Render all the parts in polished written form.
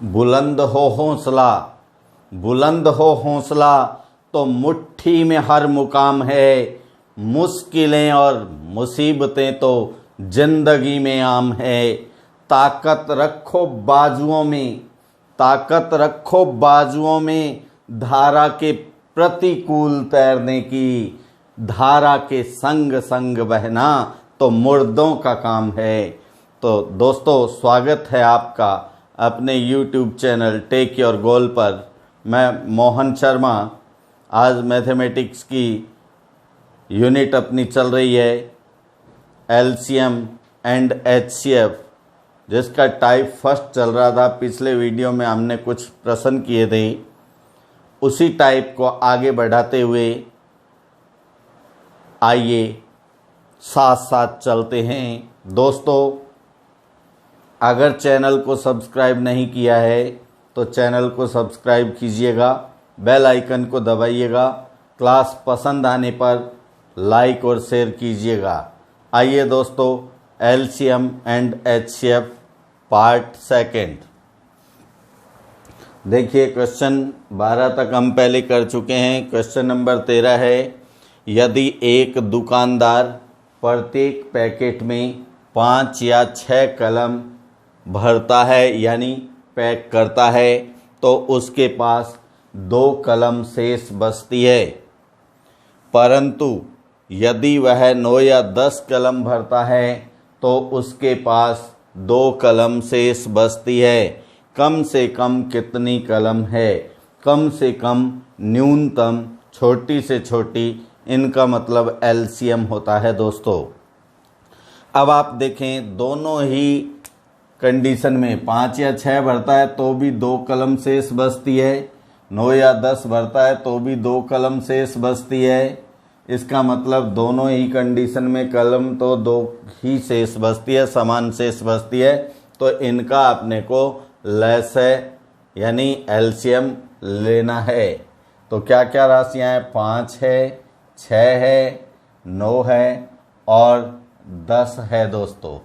बुलंद हो हौसला, बुलंद हो हौसला तो मुट्ठी में हर मुकाम है। मुश्किलें और मुसीबतें तो जिंदगी में आम है। ताकत रखो बाजुओं में, ताकत रखो बाजुओं में, धारा के प्रतिकूल तैरने की। धारा के संग संग बहना तो मुर्दों का काम है। तो दोस्तों, स्वागत है आपका अपने YouTube channel take your goal पर। मैं मोहन शर्मा। आज मैथमेटिक्स की यूनिट अपनी चल रही है LCM एंड HCF, जिसका टाइप फर्स्ट चल रहा था। पिछले वीडियो में हमने कुछ प्रश्न किए थे, उसी टाइप को आगे बढ़ाते हुए आइए साथ साथ चलते हैं। दोस्तों, अगर चैनल को सब्सक्राइब नहीं किया है तो चैनल को सब्सक्राइब कीजिएगा, बेल आइकन को दबाइएगा, क्लास पसंद आने पर लाइक और शेयर कीजिएगा। आइए दोस्तों, LCM and HCF part second देखिए। क्वेश्चन 12 तक हम पहले कर चुके हैं। क्वेश्चन नंबर 13 है, यदि एक दुकानदार प्रत्येक पैकेट में 5 या 6 कलम भरता है यानी पैक करता है, तो उसके पास 2 कलम शेष बचती है। परंतु यदि वह 9 या 10 कलम भरता है तो उसके पास 2 कलम शेष बचती है। कम से कम कितनी कलम है? कम से कम, न्यूनतम, छोटी से छोटी, इनका मतलब LCM होता है दोस्तों। अब आप देखें, दोनों ही कंडीशन में 5 या 6 भरता है तो भी 2 कलम शेष बचती है, 9 या 10 भरता है तो भी 2 कलम शेष बचती है। इसका मतलब दोनों ही कंडीशन में कलम तो 2 ही शेष बचती है, समान शेष बचती है। तो इनका अपने को लेस है यानी LCM लेना है। तो क्या क्या राशियां हैं? 5 है, 6 है, 9 है और 10 है दोस्तों।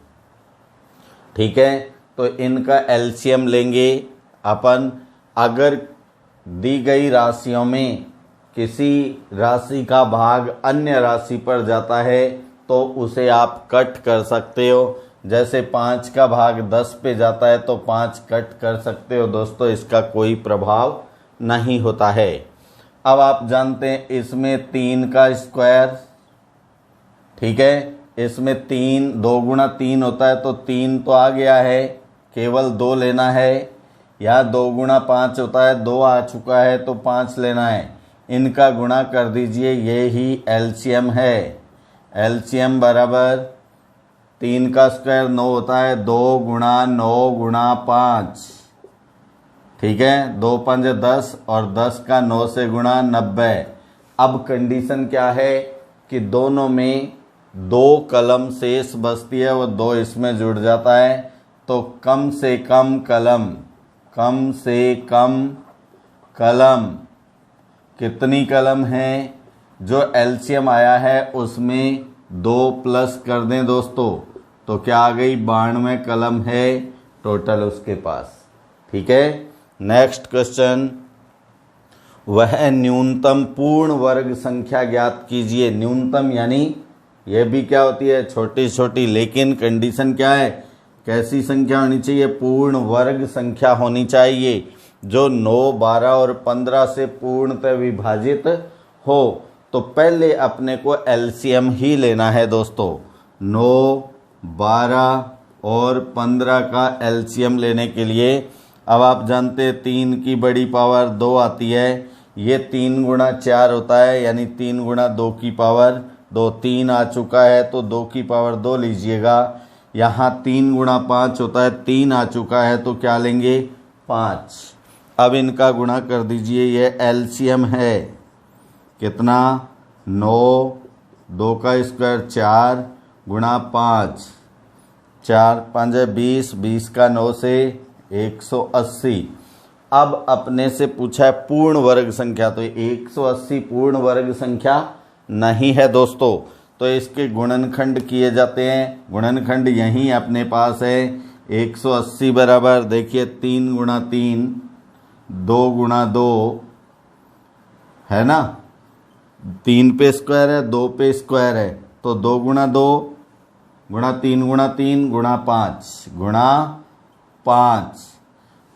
ठीक है, तो इनका LCM लेंगे अपन। अगर दी गई राशियों में किसी राशि का भाग अन्य राशि पर जाता है तो उसे आप कट कर सकते हो। जैसे 5 का भाग 10 पे जाता है तो 5 कट कर सकते हो दोस्तों, इसका कोई प्रभाव नहीं होता है। अब आप जानते हैं इसमें 3 का स्क्वायर, ठीक है, इसमें 3 2 गुणा 3 होता है तो 3 तो आ गया है, केवल 2 लेना है। या 2 गुणा 5 होता है, 2 आ चुका है तो 5 लेना है। इनका गुणा कर दीजिए, ये ही LCM है। LCM बराबर 3 का स्क्वायर 9 होता है, 2 गुणा 9 गुणा 5, ठीक है, 2 5 10 और 10 का 9 से गुणा 90। अब कंडीशन क्या है कि दोनों में 2 कलम शेष बचती है, वो 2 इसमें जुड़ जाता है। तो कम से कम कलम, कम से कम कलम, कितनी कलम है? जो LCM आया है उसमें 2 प्लस कर दें दोस्तों, तो क्या आ गई? 92 कलम है टोटल उसके पास। ठीक है, नेक्स्ट क्वेश्चन, वह न्यूनतम पूर्ण वर्ग संख्या ज्ञात कीजिए। न्यूनतम यानी ये भी क्या होती है? छोटी छोटी, लेकिन कंडीशन क्या है? कैसी संख्या होनी चाहिए? पूर्ण वर्ग संख्या होनी चाहिए, जो 9, 12 और 15 से पूर्णतः विभाजित हो। तो पहले अपने को LCM ही लेना है दोस्तों। 9, 12 और 15 का LCM लेने के लिए अब आप जानते हैं 3 की बड़ी पावर 2 आती है। ये 3 गुणा 4 होता है, यानी 3 गुणा 2 की पावर 2। 3 आ चुका है तो 2 की पावर 2 लीजिएगा। यहाँ 3 गुणा 5 होता है, 3 आ चुका है तो क्या लेंगे? 5। अब इनका गुणा कर दीजिए, ये LCM है। कितना? 9, 2 का स्क्वायर 4 गुणा 5, 4 5 20, 20 का 9 से 180। अब अपने से पूछा है पूर्ण वर्ग संख्या, तो 180 पूर्ण वर्ग संख्या नहीं है दोस्तों। तो इसके गुणनखंड किए जाते हैं। गुणनखंड यहीं अपने पास है, 180 बराबर देखिए 3 गुणा 3, 2 गुणा 2 है ना, 3 पे स्क्वायर है, 2 पे स्क्वायर है, तो 2 गुणा 2 गुणा 3 गुणा 3 गुणा 5।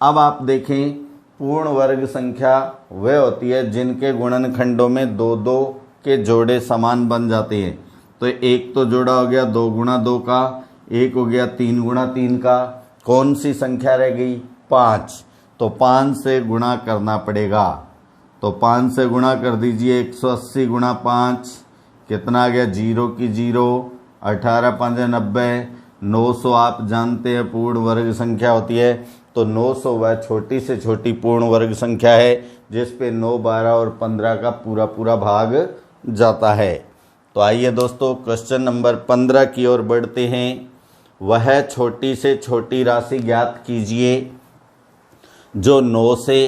अब आप देखें पूर्ण वर्ग संख्या वह होती है जिनके गुणनखंडों में 2 2 के जोड़े समान बन जाते हैं। तो एक तो जोड़ा हो गया 2 गुणा 2 का, एक हो गया 3 गुणा 3 का, कौन सी संख्या रह गई 5, तो 5 से गुणा करना पड़ेगा। तो 5 से गुणा कर दीजिए, 180 गुणा 5 कितना आ गया, 0 की 0, 18 5 90, 900 आप जानते हैं पूर्ण वर्ग संख्या होती है, तो 900 वह छोटी से छोटी पूर्ण वर्ग संख्या है जिस पे 9, 12 और 15 का पूरा पूरा भाग जाता है। तो आइए दोस्तों क्वेश्चन नंबर 15 की ओर बढ़ते हैं। वह छोटी से छोटी राशि ज्ञात कीजिए जो 9 से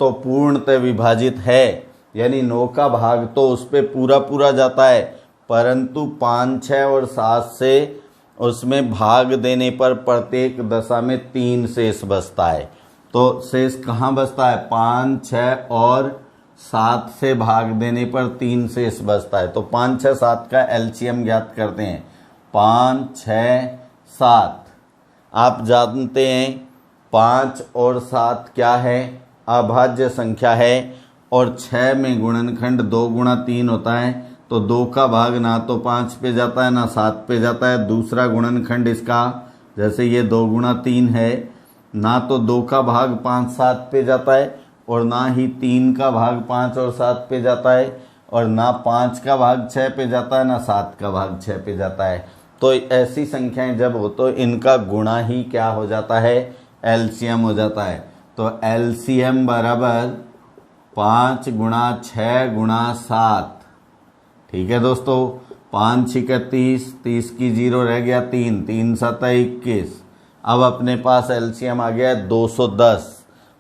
तो पूर्णतः विभाजित है, यानी 9 का भाग तो उस पे पूरा पूरा जाता है, परंतु 5, 6 और 7 से उसमें भाग देने पर प्रत्येक दशा में 3 शेष बचता है। तो शेष कहाँ बचता है, 5, 6 और 7 से भाग देने पर 3 शेष बचता है। तो 5, 6, 7 का एलसीएम ज्ञात करते हैं। 5, 6, 7 आप जानते हैं 5 और 7 क्या है, अभाज्य संख्या है, और 6 में गुणनखंड 2 गुणा 3 होता है, तो 2 का भाग ना तो 5 पे जाता है ना 7 पे जाता है। दूसरा गुणनखंड इसका जैसे ये 2 गुणा 3 है, ना तो 2 का भाग 5, 7 पे जाता है, और ना ही 3 का भाग 5 और 7 पे जाता है, और ना 5 का भाग 6 पे जाता है, ना 7 का भाग 6 पे जाता है। तो ऐसी संख्याएं जब हो तो इनका गुणा ही क्या हो जाता है, एलसीएम हो जाता है। तो एलसीएम बराबर 5 गुणा 6 गुणा 7। ठीक है दोस्तों, 5 6 30, 30 की 0 रह गया 3, 3 7 21। अब अपने पास एलसीएम आ गया 210।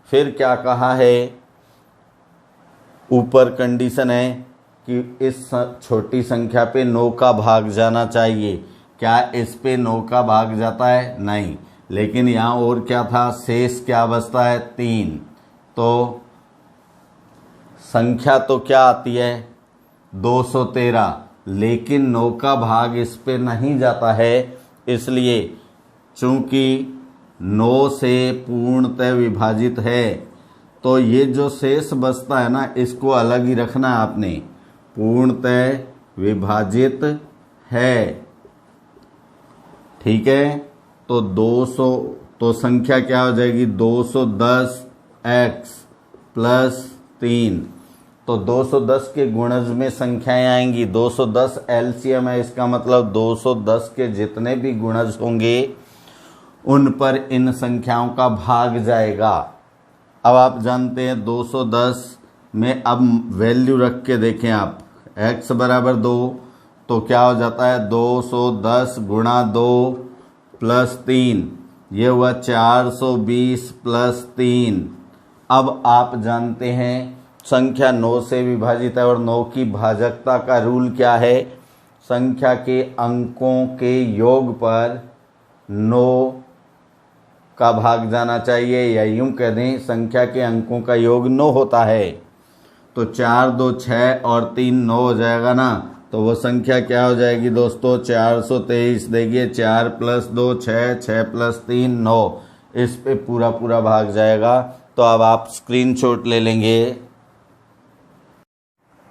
फिर क्या कहा है, ऊपर कंडीशन है कि इस छोटी संख्या पे 9 का भाग जाना चाहिए। क्या इस पे 9 का भाग जाता है, नहीं, लेकिन यहाँ और क्या था, शेष क्या बचता है 3। तो संख्या तो क्या आती है 213, लेकिन 9 का भाग इस पे नहीं जाता है, इसलिए चूंकि 9 से पूर्णतः विभाजित है, तो ये जो शेष बचता है ना, इसको अलग ही रखना है आपने, पूर्णतः विभाजित है। ठीक है, तो 200, तो संख्या क्या हो जाएगी 210x प्लस 3। तो 210 के गुणज में संख्याएं आएंगी, 210 एलसीएम है, इसका मतलब 210 के जितने भी गुणज होंगे उन पर इन संख्याओं का भाग जाएगा। अब आप जानते हैं 210 में अब वैल्यू रख के देखें आप, x बराबर 2, तो क्या हो जाता है 210 गुणा 2 प्लस 3, ये हुआ 420 प्लस 3। अब आप जानते हैं संख्या 9 से विभाजित है, और 9 की भाजकता का रूल क्या है, संख्या के अंकों के योग पर 9 का भाग जाना चाहिए, या यूं कह दें संख्या के अंकों का योग 9 होता है। तो 4 2 6 और 3 9 हो जाएगा ना, तो वो संख्या क्या हो जाएगी दोस्तों 423। देखिए 4 प्लस 2 6, 6 प्लस 3 9, इस पे पूरा पूरा भाग जाएगा। तो अब आप स्क्रीनशॉट ले लेंगे।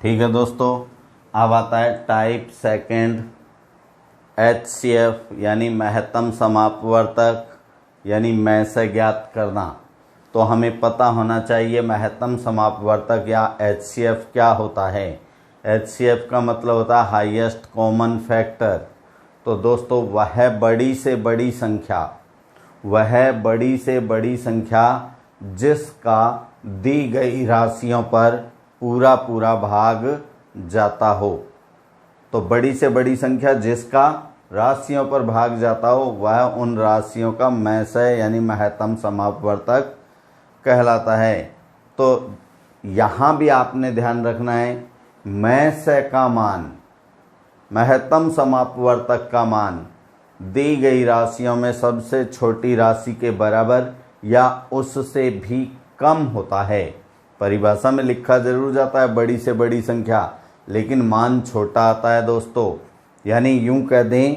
ठीक है दोस्तों, अब आता है टाइप सेकंड HCF यानी महत्तम समापवर्तक, यानी मैं से ज्ञात करना। तो हमें पता होना चाहिए महत्तम समापवर्तक या HCF क्या होता है। HCF का मतलब होता है हाईएस्ट कॉमन फैक्टर। तो दोस्तों वह बड़ी से बड़ी संख्या जिसका दी गई राशियों पर पूरा पूरा भाग जाता हो। तो बड़ी से बड़ी संख्या जिसका राशियों पर भाग जाता हो वह उन राशियों का मैसय यानी महत्तम समापवर्तक कहलाता है। तो यहाँ भी आपने ध्यान रखना है, मैसय का मान, महत्तम समापवर्तक का मान दी गई राशियों में सबसे छोटी राशि के बराबर या उससे भी कम होता है। परिभाषा में लिखा जरूर जाता है बड़ी से बड़ी संख्या, लेकिन मान छोटा आता है दोस्तों। यानी यूं कह दें,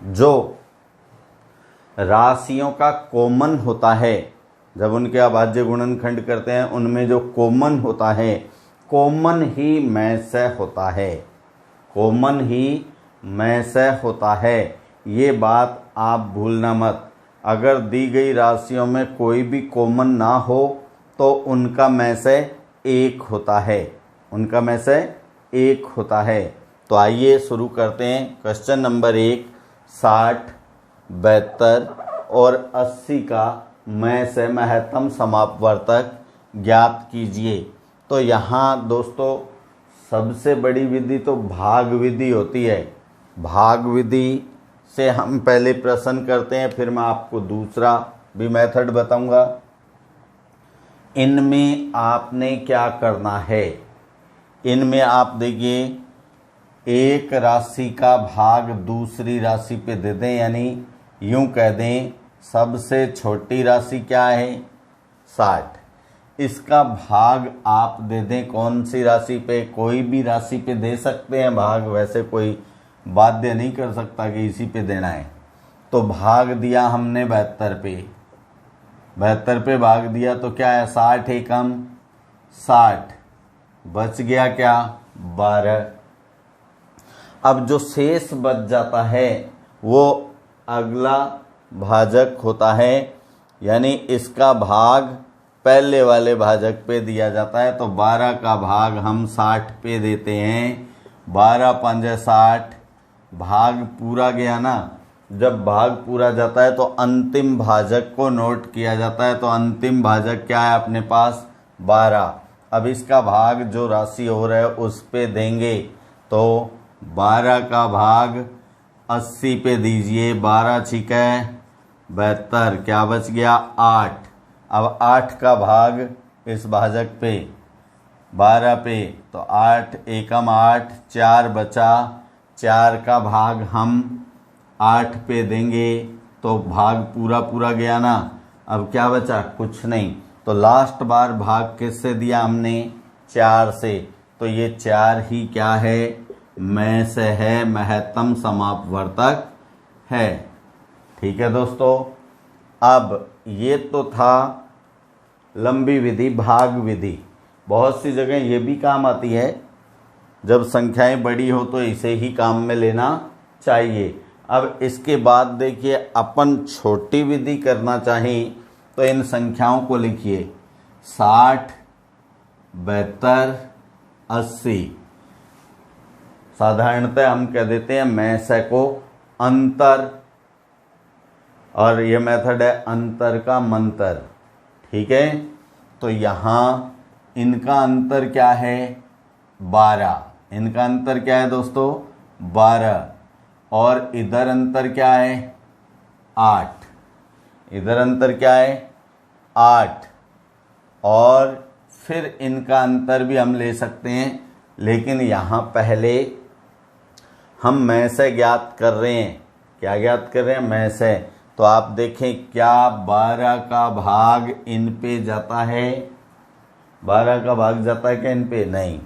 जो राशियों का कॉमन होता है, जब उनके अभाज्य गुणनखंड करते हैं उनमें जो कॉमन होता है, कॉमन ही में से होता है, कॉमन ही में से होता है। ये बात आप भूलना मत। अगर दी गई राशियों में कोई भी कॉमन ना हो तो उनका में से एक होता है, उनका में से एक होता है। तो आइए शुरू करते हैं। क्वेश्चन नंबर 1, 60, 72 और 80 का में से महत्तम समापवर्तक ज्ञात कीजिए। तो यहाँ दोस्तों सबसे बड़ी विधि तो भाग विधि होती है। भाग विधि से हम पहले प्रश्न करते हैं, फिर मैं आपको दूसरा भी मेथड बताऊंगा। इनमें आपने क्या करना है, इनमें आप देखिए एक राशि का भाग दूसरी राशि पे दे दें, यानी यूं कह दें सबसे छोटी राशि क्या है 60, इसका भाग आप दे दें कौन सी राशि पे, कोई भी राशि पे दे सकते हैं भाग, वैसे कोई बाध्य नहीं कर सकता कि इसी पे देना है। तो भाग दिया हमने 72 पे, 72 पे भाग दिया तो क्या है 60 एकम 60, बच गया क्या 12। अब जो शेष बच जाता है वो अगला भाजक होता है, यानी इसका भाग पहले वाले भाजक पे दिया जाता है। तो 12 का भाग हम 60 पे देते हैं, 12 पंजे 60, भाग पूरा गया ना। जब भाग पूरा जाता है तो अंतिम भाजक को नोट किया जाता है। तो अंतिम भाजक क्या है अपने पास 12। अब इसका भाग जो राशि हो रहा है उस पे देंगे, तो 12 का भाग 80 पे दीजिए, 12 छिक है 72, क्या बच गया 8। अब 8 का भाग इस भाजक पे 12 पे, तो 8 एकम 8, 4 बचा, 4 का भाग हम 8 पे देंगे, तो भाग पूरा पूरा गया ना। अब क्या बचा कुछ नहीं, तो लास्ट बार भाग किससे दिया हमने 4 से, तो ये 4 ही क्या है में से है, महत्तम समापवर्तक है। ठीक है दोस्तों, अब ये तो था लंबी विधि भाग विधि। बहुत सी जगह ये भी काम आती है, जब संख्याएं बड़ी हो तो इसे ही काम में लेना चाहिए। अब इसके बाद देखिए अपन छोटी विधि करना चाहें तो इन संख्याओं को लिखिए 60, 72, 80। साधारणतः हम कह देते हैं में से को अंतर, और ये मेथड है अंतर का मंतर। ठीक है, तो यहाँ इनका अंतर क्या है 12, इनका अंतर क्या है दोस्तों 12, और इधर अंतर क्या है 8, इधर अंतर क्या है 8, और फिर इनका अंतर भी हम ले सकते हैं, लेकिन यहाँ पहले हम में से ज्ञात कर रहे हैं। क्या ज्ञात कर रहे हैं में से, तो आप देखें क्या 12 का भाग इन पे जाता है, 12 का भाग जाता है क्या इन पे, नहीं।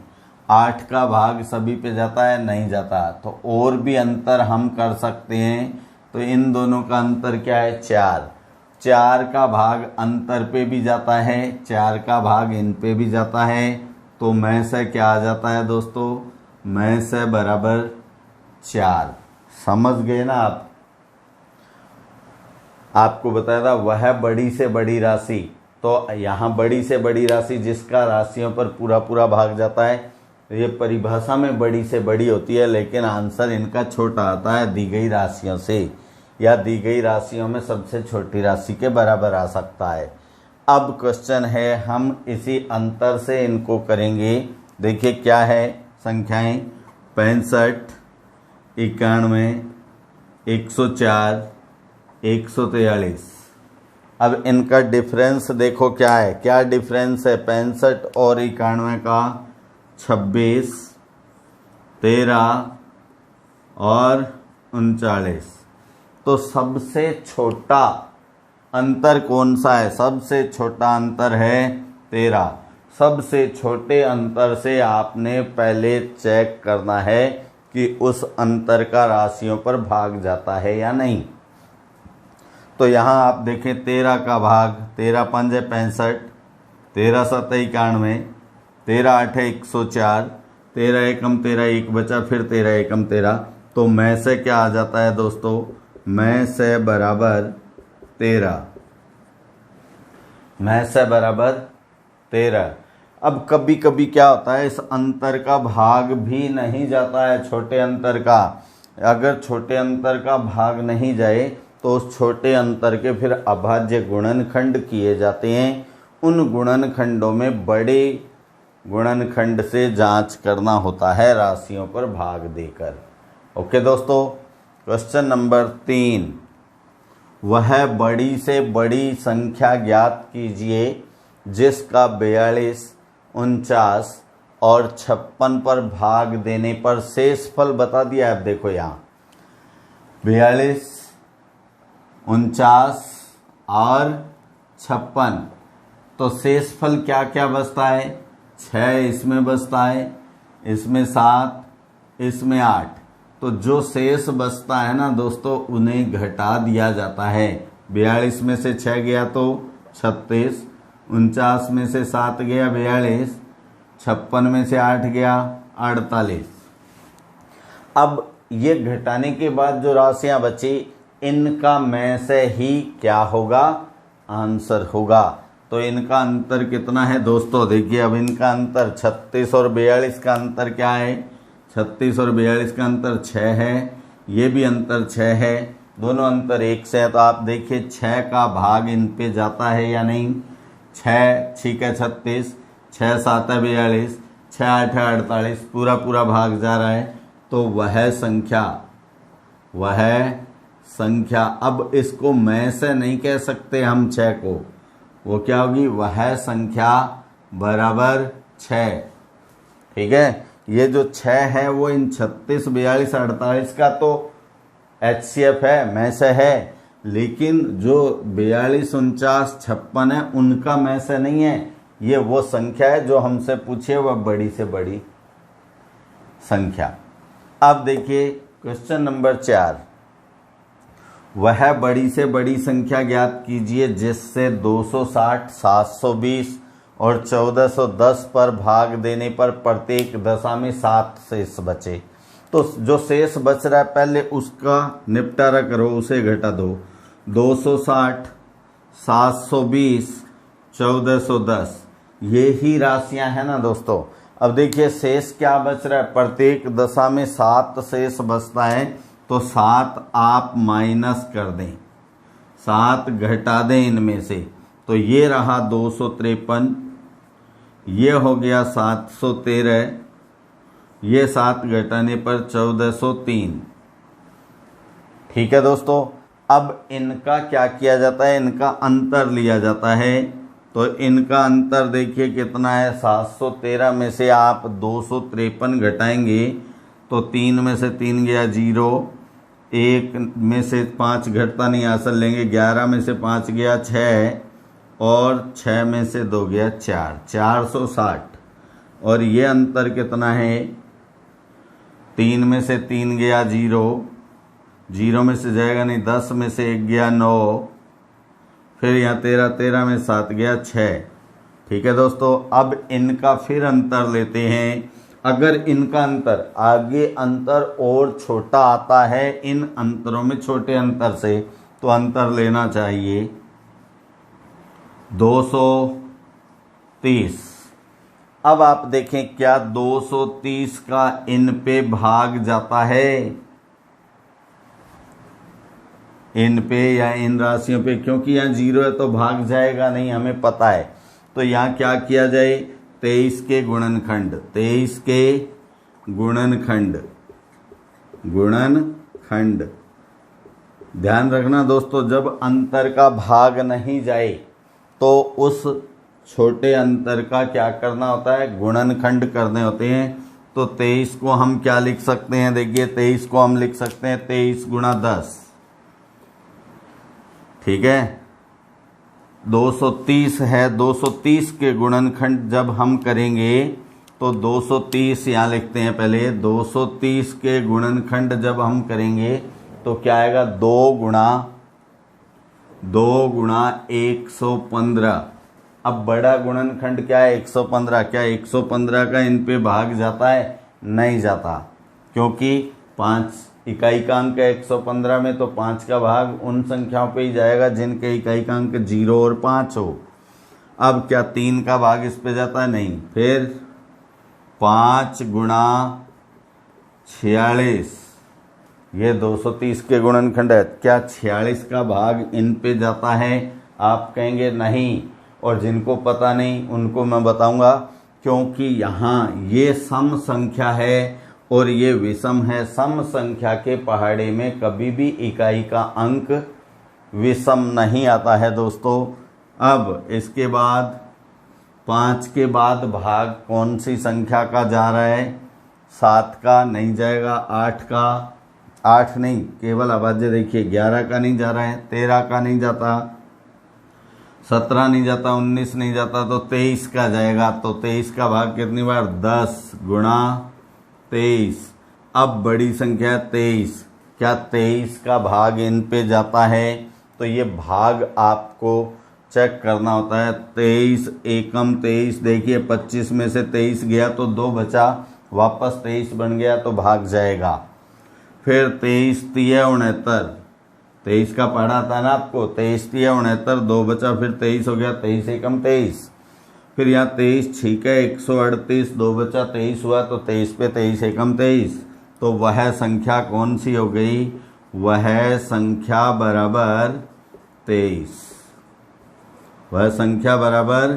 8 का भाग सभी पे जाता है, नहीं जाता। तो और भी अंतर हम कर सकते हैं, तो इन दोनों का अंतर क्या है 4, 4 का भाग अंतर पे भी जाता है, 4 का भाग इन पे भी जाता है। तो में से क्या आ जाता है दोस्तों, में से बराबर 4। समझ गए ना आप। आपको बताया था वह बड़ी से बड़ी राशि, तो यहाँ बड़ी से बड़ी राशि जिसका राशियों पर पूरा पूरा भाग जाता है, ये परिभाषा में बड़ी से बड़ी होती है, लेकिन आंसर इनका छोटा आता है दी गई राशियों से, या दी गई राशियों में सबसे छोटी राशि के बराबर आ सकता है। अब क्वेश्चन है हम इसी अंतर से इनको करेंगे। देखिए क्या है संख्याएं 65, 91, 104, 143। अब इनका डिफरेंस देखो क्या है, क्या डिफरेंस है 65 और 91 का 26, 13 और 39। तो सबसे छोटा अंतर कौन सा है? सबसे छोटा अंतर है 13। सबसे छोटे अंतर से आपने पहले चेक करना है कि उस अंतर का राशियों पर भाग जाता है या नहीं। तो यहाँ आप देखें 13 का भाग, 13 पंज 65, 13 7 91, 13 8 104, 13 एकम 13 एक बचा, फिर 13 एकम 13। तो मैं से क्या आ जाता है दोस्तों? मैं से बराबर 13। मैं से बराबर 13। अब कभी कभी क्या होता है, इस अंतर का भाग भी नहीं जाता है छोटे अंतर का। अगर छोटे अंतर का भाग नहीं जाए तो उस छोटे अंतर के फिर अभाज्य गुणनखंड किए जाते हैं। उन गुणनखंडों में बड़े गुणनखंड से जांच करना होता है राशियों पर भाग देकर। ओके दोस्तों, क्वेश्चन नंबर 3, वह बड़ी से बड़ी संख्या ज्ञात कीजिए जिसका 42, 49 और 56 पर भाग देने पर शेष फल बता दिया है। अब देखो यहाँ 42, 49 और 56, तो शेष फल क्या क्या बचता है? 6 इसमें बचता है, इसमें 7, इसमें 8। तो जो शेष बचता है ना दोस्तों, उन्हें घटा दिया जाता है। 42 में से 6 गया तो 36, 49 में से 7 गया 42, 56 में से 8 गया 48। अब ये घटाने के बाद जो राशियां बची, इनका में से ही क्या होगा? आंसर होगा। तो इनका अंतर कितना है दोस्तों? देखिए अब इनका अंतर 36 और 42 का अंतर क्या है? 36 और 42 का अंतर 6 है, ये भी अंतर 6 है, दोनों अंतर 1 से है। तो आप देखिए 6 का भाग इन पे जाता है या नहीं? 6 6 का 36, 6 7 है 42, 6 8 है 48, पूरा पूरा भाग जा रहा है। तो वह संख्या अब इसको मैं से नहीं कह सकते हम 6 को, वो क्या होगी? वह संख्या बराबर 6। ठीक है, ये जो 6 है वो इन 36 42 48 का तो HCF है, में से है, लेकिन जो 42 49 56 है उनका में से नहीं है। ये वो संख्या है जो हमसे पूछे, वह बड़ी से बड़ी संख्या। अब देखिए क्वेश्चन नंबर 4, वह बड़ी से बड़ी संख्या ज्ञात कीजिए जिससे 260, 720 और 1410 पर भाग देने पर प्रत्येक दशा में 7 शेष बचे। तो जो शेष बच रहा है पहले उसका निपटारा करो, उसे घटा दो। 260, 720, 1410, ये ही राशियां हैं ना दोस्तों। अब देखिए शेष क्या बच रहा है? प्रत्येक दशा में 7 शेष बचता है। तो 7 आप माइनस कर दें, 7 घटा दें इनमें से। तो ये रहा 253, ये हो गया 713, ये 7 घटाने पर 1403। ठीक है दोस्तों, अब इनका क्या किया जाता है? इनका अंतर लिया जाता है। तो इनका अंतर देखिए कितना है? 713 में से आप 253 घटाएंगे तो 3 में से 3 गया 0, 1 में से 5 घटता नहीं, आसन लेंगे, 11 में से 5 गया 6, और 6 में से 2 गया 4, 460। और ये अंतर कितना है? 3 में से 3 गया 0, 0 में से जाएगा नहीं, 10 में से 1 गया 9, फिर यहाँ 13, 13 में 7 गया 6। ठीक है दोस्तों, अब इनका फिर अंतर लेते हैं। अगर इनका अंतर आगे अंतर और छोटा आता है इन अंतरों में छोटे अंतर से, तो अंतर लेना चाहिए 230। अब आप देखें क्या 230 का इन पे भाग जाता है? इन पे या इन राशियों पे, क्योंकि यहाँ 0 है तो भाग जाएगा नहीं, हमें पता है। तो यहाँ क्या किया जाए? 23 के गुणनखंड, 23 के गुणनखंड, ध्यान रखना दोस्तों, जब अंतर का भाग नहीं जाए तो उस छोटे अंतर का क्या करना होता है? गुणनखंड करने होते हैं। तो 23 को हम क्या लिख सकते हैं, देखिए 23 को हम लिख सकते हैं 23 गुणा 10, ठीक है। 230 है, 230 के गुणनखंड जब हम करेंगे तो 230 यहाँ लिखते हैं पहले, 230 के गुणनखंड जब हम करेंगे तो क्या आएगा, 2 गुणा 115। अब बड़ा गुणनखंड क्या है, 115। क्या 115 का इन पे भाग जाता है, नहीं जाता, क्योंकि 5 इकाई का अंक है 115 में, तो 5 का भाग उन संख्याओं पे ही जाएगा जिनके इकाई का अंक 0 और 5 हो। अब क्या 3 का भाग इस पे जाता है, नहीं। फिर 5 गुणा 46, ये 230 के गुणनखंड है, क्या 46 का भाग इन पे जाता है, आप कहेंगे नहीं। और जिनको पता नहीं उनको मैं बताऊंगा, क्योंकि यहाँ ये सम संख्या है और ये विषम है। सम संख्या के पहाड़े में कभी भी इकाई का अंक विषम नहीं आता है दोस्तों। अब इसके बाद 5 के बाद भाग कौन सी संख्या का जा रहा है, 7 का नहीं जाएगा, 8 का, 8 नहीं, केवल अभाज्य देखिए 11 का नहीं जा रहा है, 13 का नहीं जाता, 17 नहीं जाता, 19 नहीं जाता, तो 23 का जाएगा। तो 23 का भाग कितनी बार, 10 गुणा 23। अब बड़ी संख्या 23, क्या 23 का भाग इन पे जाता है, तो ये भाग आपको चेक करना होता है। 23 एकम 23, देखिए 25 में से 23 गया तो 2 बचा, वापस 23 बन गया तो भाग जाएगा। फिर 23 तिया 69, 23 का पढ़ा था ना आपको, 23 तिया 69, 2 बचा, फिर 23 हो गया, 23 एकम 23। फिर यहाँ 23 ठीक है 138, 2 बचा, 23 हुआ, तो 23 पे 23 एकम 23। तो वह संख्या कौन सी हो गई, वह संख्या बराबर 23, वह संख्या बराबर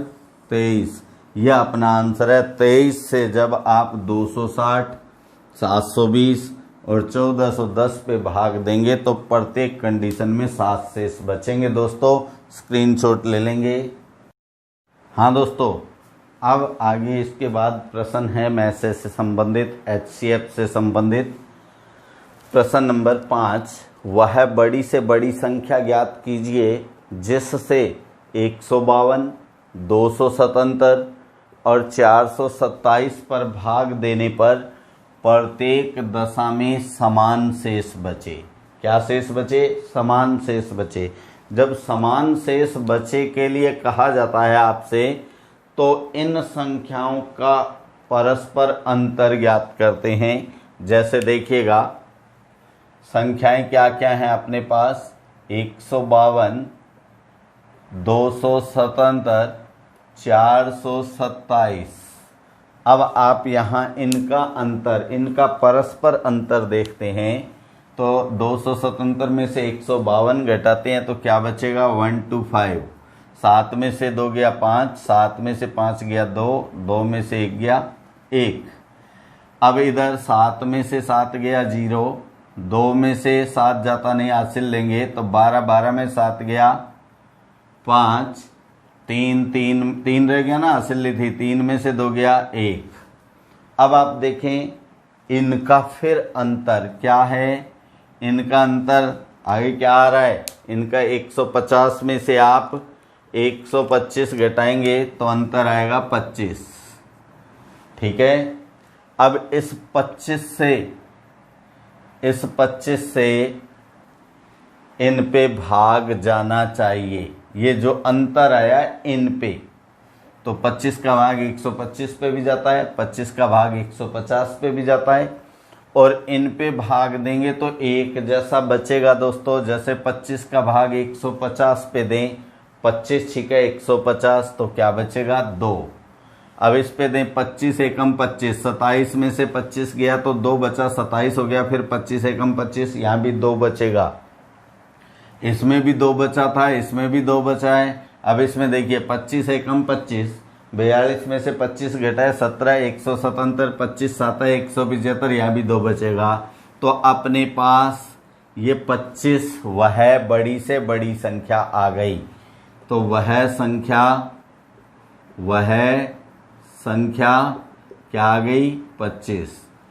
23। यह अपना आंसर है। 23 से जब आप 260, 720 और 1410 पे भाग देंगे तो प्रत्येक कंडीशन में 7 शेष बचेंगे। दोस्तों स्क्रीनशॉट ले लेंगे। हाँ दोस्तों, अब आगे इसके बाद प्रश्न है मैसेज से संबंधित, HCF से संबंधित। प्रश्न नंबर 5, वह बड़ी से बड़ी संख्या ज्ञात कीजिए जिससे 152, 277 और 427 पर भाग देने पर प्रत्येक दशा में समान शेष बचे। क्या शेष बचे, समान शेष बचे। जब समान शेष बचे के लिए कहा जाता है आपसे, तो इन संख्याओं का परस्पर अंतर ज्ञात करते हैं। जैसे देखिएगा संख्याएं क्या क्या हैं अपने पास, 152, 277, 427। अब आप यहाँ इनका अंतर, इनका परस्पर अंतर देखते हैं। तो 277 में से 152 घटाते हैं तो क्या बचेगा, 125। 7 में से 2 गया 5, 7 में से 5 गया 2, 2 में से 1 गया 1। अब इधर 7 में से 7 गया 0, 2 में से 7 जाता नहीं, हासिल लेंगे तो 12, 12 में 7 गया 5, 3 रह गया ना, हासिल ली थी, 3 में से 2 गया 1। अब आप देखें इनका फिर अंतर क्या है, इनका अंतर आगे क्या आ रहा है, इनका 150 में से आप 125 घटाएंगे तो अंतर आएगा 25, ठीक है। अब इस 25 से इन पे भाग जाना चाहिए। ये जो अंतर आया इन पे, तो 25 का भाग 125 पे भी जाता है, 25 का भाग 150 पे भी जाता है, और इन पे भाग देंगे तो एक जैसा बचेगा दोस्तों। जैसे 25 का भाग 150 पे दें, 25 ठीक है 150, तो क्या बचेगा 2। अब इस पे दें 25 एकम 25, 27 में से 25 गया तो 2 बचा, 27 हो गया, फिर 25 एकम 25, यहाँ भी 2 बचेगा, इसमें भी 2 बचा था, इसमें भी 2 बचा है। अब इसमें देखिए 25 एकम 25, 42 में से 25 घटाए 17, 177, 25 7 175, यहाँ भी 2 बचेगा। तो अपने पास ये 25 वह बड़ी से बड़ी संख्या आ गई। तो वह संख्या क्या आ गई 25।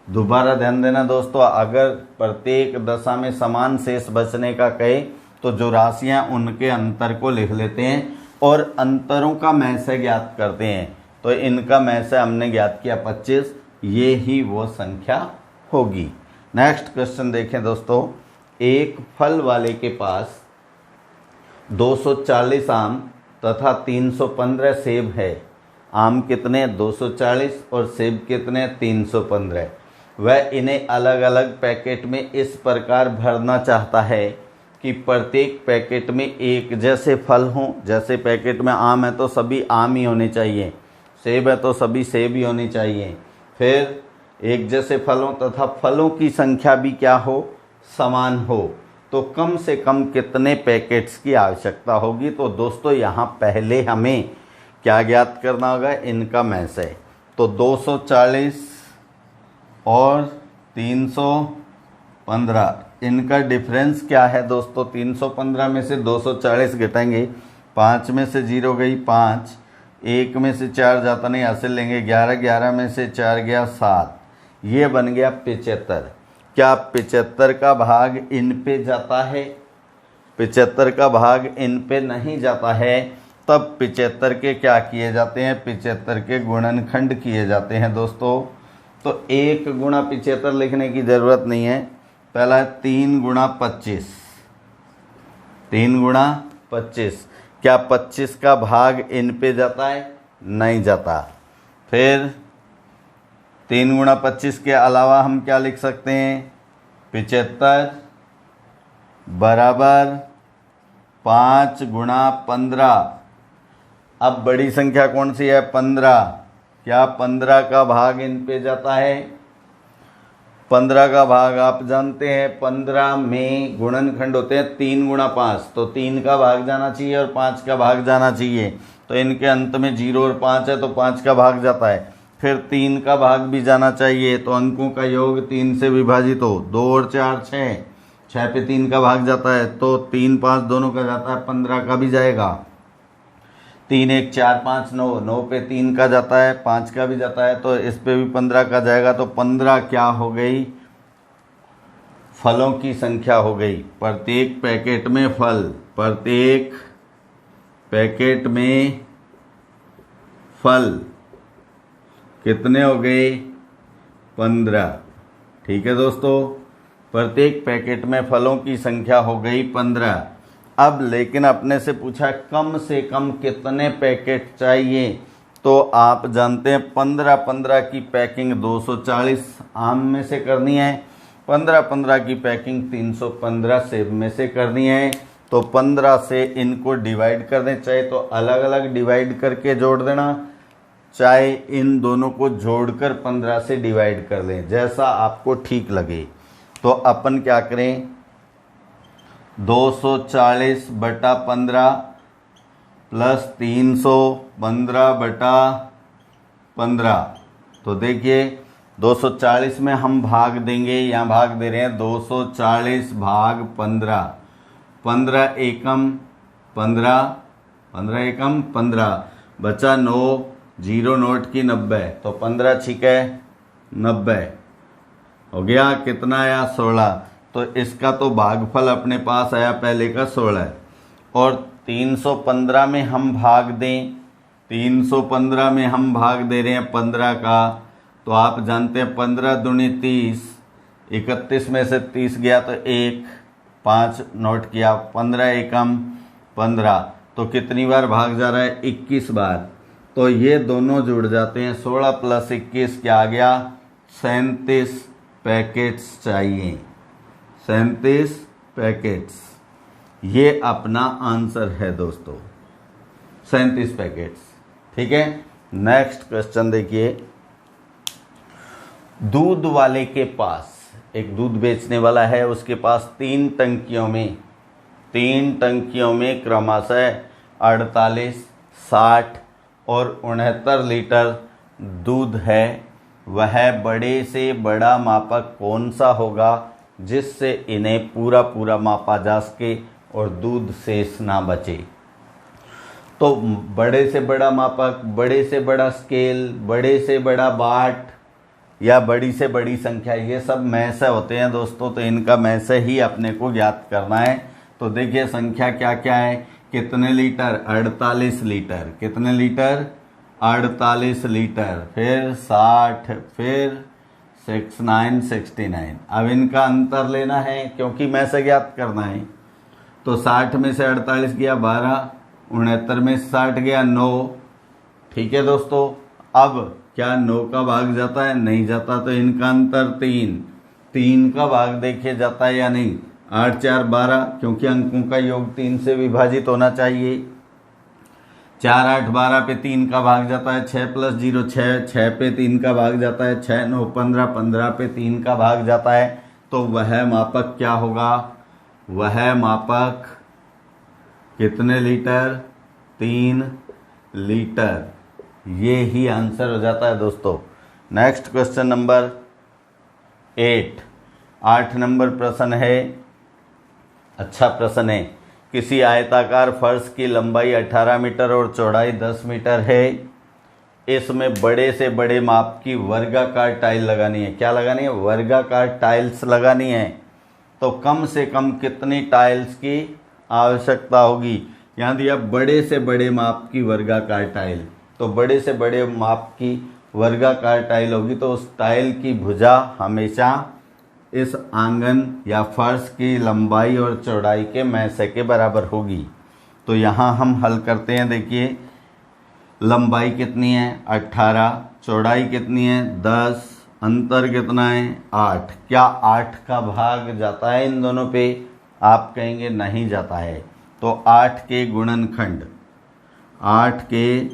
दोबारा ध्यान देना दोस्तों, अगर प्रत्येक दशा में समान शेष बचने का कहे तो जो राशियां उनके अंतर को लिख लेते हैं और अंतरों का मैसे ज्ञात करते हैं। तो इनका मैसे हमने ज्ञात किया 25, ये ही वो संख्या होगी। नेक्स्ट क्वेश्चन देखें दोस्तों, एक फल वाले के पास 240 आम तथा 315 सेब है। आम कितने 240 और सेब कितने 315। वह इन्हें अलग अलग पैकेट में इस प्रकार भरना चाहता है कि प्रत्येक पैकेट में एक जैसे फल हों। जैसे पैकेट में आम है तो सभी आम ही होने चाहिए, सेब है तो सभी सेब ही होनी चाहिए। फिर एक जैसे फलों तथा फलों की संख्या भी क्या हो, समान हो। तो कम से कम कितने पैकेट्स की आवश्यकता होगी। तो दोस्तों यहाँ पहले हमें क्या ज्ञात करना होगा, इनका मैसे। तो 240 और 315 इनका डिफरेंस क्या है दोस्तों। 315 में से 240 घटाएंगे, 5 में से 0 गई 5, 1 में से 4 जाता नहीं, हासिल लेंगे 11, 11 में से 4 गया 7, ये बन गया 75। क्या 75 का भाग इन पे जाता है, 75 का भाग इन पे नहीं जाता है। तब 75 के क्या किए जाते हैं, 75 के गुणनखंड किए जाते हैं दोस्तों। तो 1 गुणा 75 लिखने की ज़रूरत नहीं है, पहला है 3 गुणा 25, 3 गुणा 25। क्या 25 का भाग इन पे जाता है, नहीं जाता। फिर 3 गुणा 25 के अलावा हम क्या लिख सकते हैं, 75 बराबर 5 गुणा 15। अब बड़ी संख्या कौन सी है, 15। क्या 15 का भाग इन पे जाता है, 15 का भाग आप जानते हैं 15 में गुणनखंड होते हैं 3 गुणा 5, तो 3 का भाग जाना चाहिए और 5 का भाग जाना चाहिए। तो इनके अंत में 0 और 5 है तो 5 का भाग जाता है। फिर 3 का भाग भी जाना चाहिए, तो अंकों का योग 3 से विभाजित हो, 2 और 4 6, 6 पे 3 का भाग जाता है, तो 3 5 दोनों का जाता है, 15 का भी जाएगा। 3 1 4 5 9, 9 पे 3 का जाता है, 5 का भी जाता है, तो इस पे भी 15 का जाएगा। तो 15 क्या हो गई, फलों की संख्या हो गई। प्रत्येक पैकेट में फल, प्रत्येक पैकेट में फल कितने हो गए, 15। ठीक है दोस्तों, प्रत्येक पैकेट में फलों की संख्या हो गई 15। अब लेकिन अपने से पूछा कम से कम कितने पैकेट चाहिए। तो आप जानते हैं 15-15 की पैकिंग 240 आम में से करनी है, 15-15 की पैकिंग 315 सेब में से करनी है। तो 15 से इनको डिवाइड कर दें, चाहे तो अलग अलग डिवाइड करके जोड़ देना, चाहे इन दोनों को जोड़कर 15 से डिवाइड कर लें, जैसा आपको ठीक लगे। तो अपन क्या करें, 240 बटा 15 प्लस 315 बटा 15। तो देखिए 240 में हम भाग देंगे, यहाँ भाग दे रहे हैं 240 भाग 15, 15 एकम 15, 15 एकम 15, बचा 9, 0 नोट की 90, तो 15 छिके 90 हो गया। कितना आया 16। तो इसका तो भागफल अपने पास आया पहले का 16, और 315 में हम भाग दें, 315 में हम भाग दे रहे हैं 15 का। तो आप जानते हैं 15 दूनी 30, 31 में से 30 गया तो 1, 5 नोट किया, 15 एकम 15। तो कितनी बार भाग जा रहा है, 21 बार। तो ये दोनों जुड़ जाते हैं, 16 प्लस 21 क्या आ गया, 37 पैकेट्स चाहिए, 37 पैकेट्स। ये अपना आंसर है दोस्तों, 37 पैकेट्स। ठीक है, नेक्स्ट क्वेश्चन देखिए। दूध वाले के पास, एक दूध बेचने वाला है, उसके पास 3 टंकियों में क्रमशः 48, 60 और 69 लीटर दूध है। वह बड़े से बड़ा मापक कौन सा होगा जिससे इन्हें पूरा पूरा मापा जा सके और दूध शेष ना बचे। तो बड़े से बड़ा मापक, बड़े से बड़ा स्केल, बड़े से बड़ा बाट या बड़ी से बड़ी संख्या, ये सब मैसे होते हैं दोस्तों। तो इनका मैसे ही अपने को ज्ञात करना है। तो देखिए संख्या क्या क्या है, कितने लीटर, 48 लीटर, कितने लीटर, 48 लीटर, फिर 60, फिर 69, 69। अब इनका अंतर लेना है क्योंकि मैसे ज्ञात करना है। तो 60 में से 48 गया 12, 69 में से 60 गया 9। ठीक है दोस्तों, अब क्या 9 का भाग जाता है, नहीं जाता, तो इनका अंतर 3 का भाग देखे जाता है या नहीं। 8 4 12, क्योंकि अंकों का योग 3 से विभाजित होना चाहिए। 4 8 12 पे 3 का भाग जाता है, 6 + 0 6, 6 पे 3 का भाग जाता है, 6 9 15, 15 पे 3 का भाग जाता है। तो वह मापक क्या होगा, वह मापक कितने लीटर, 3 लीटर। ये ही आंसर हो जाता है दोस्तों। नेक्स्ट क्वेश्चन नंबर 8 नंबर प्रश्न है, अच्छा प्रश्न है। किसी आयताकार फर्श की लंबाई 18 मीटर और चौड़ाई 10 मीटर है। इसमें बड़े से बड़े माप की वर्गाकार टाइल लगानी है। क्या लगानी है, वर्गाकार टाइल्स लगानी है। तो कम से कम कितनी टाइल्स की आवश्यकता होगी। यहाँ दिया बड़े से बड़े माप की वर्गाकार टाइल, तो बड़े से बड़े माप की वर्गाकार टाइल होगी तो उस टाइल की भुजा हमेशा इस आंगन या फर्श की लंबाई और चौड़ाई के मैसे के बराबर होगी। तो यहाँ हम हल करते हैं। देखिए लंबाई कितनी है 18, चौड़ाई कितनी है 10, अंतर कितना है 8। क्या 8 का भाग जाता है इन दोनों पे, आप कहेंगे नहीं जाता है। तो 8 के गुणनखंड, 8 के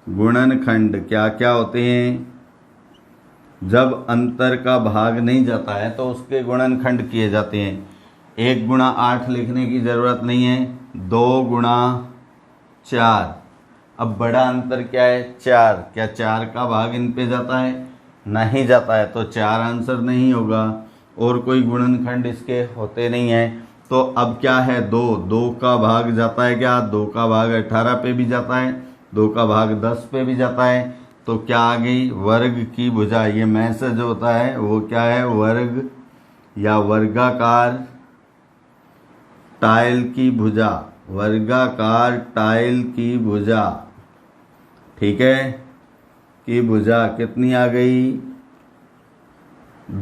गुणनखंड क्या क्या होते हैं। जब अंतर का भाग नहीं जाता है तो उसके गुणनखंड किए जाते हैं। 1 गुणा 8 लिखने की ज़रूरत नहीं है, 2 गुणा 4। अब बड़ा अंतर क्या है 4, क्या 4 का भाग इन पे जाता है, नहीं जाता है, तो 4 आंसर नहीं होगा। और कोई गुणनखंड इसके होते नहीं है। तो अब क्या है 2 का भाग जाता है, क्या 2 का भाग 18 पे भी जाता है, 2 का भाग 10 पे भी जाता है। तो क्या आ गई वर्ग की भुजा। ये मैसे जो होता है वो क्या है, वर्ग या वर्गाकार टाइल की भुजा, वर्गाकार टाइल की भुजा। ठीक है, की भुजा कितनी आ गई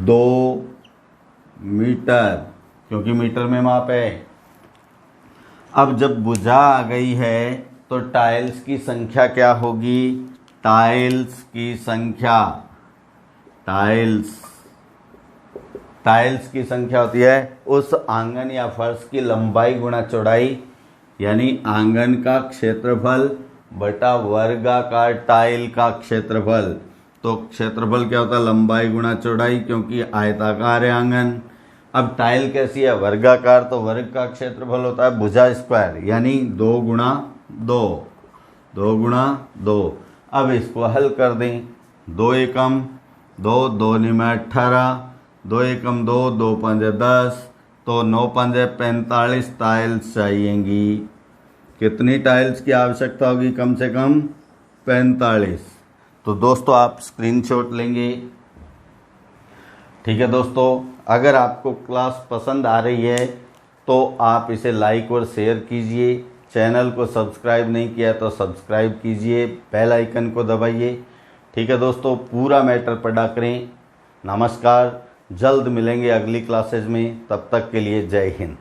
2 मीटर, क्योंकि मीटर में माप है। अब जब भुजा आ गई है तो टाइल्स की संख्या क्या होगी, टाइल्स की संख्या, टाइल्स की संख्या होती है उस आंगन या फर्श की लंबाई गुणा चौड़ाई, यानी आंगन का क्षेत्रफल बटा वर्गाकार टाइल का क्षेत्रफल। तो क्षेत्रफल क्या होता है, लंबाई गुणा चौड़ाई, क्योंकि आयताकार है आंगन। अब टाइल कैसी है, वर्गाकार, तो वर्ग का क्षेत्रफल होता है भुजा स्क्वायर, यानी 2 गुणा 2, 2 गुणा 2। अब इसको हल कर दें, 2 एकम 2, 2 निमे 18, 2 एकम 2, 2 पंजे 10, तो 9 पंजे 45 टाइल्स चाहिएंगी। कितनी टाइल्स की आवश्यकता होगी, कम से कम 45। तो दोस्तों आप स्क्रीनशॉट लेंगे। ठीक है दोस्तों, अगर आपको क्लास पसंद आ रही है तो आप इसे लाइक और शेयर कीजिए। चैनल को सब्सक्राइब नहीं किया तो सब्सक्राइब कीजिए, बेल आइकन को दबाइए। ठीक है दोस्तों, पूरा मैटर पढ़ा करें। नमस्कार, जल्द मिलेंगे अगली क्लासेज में, तब तक के लिए जय हिंद।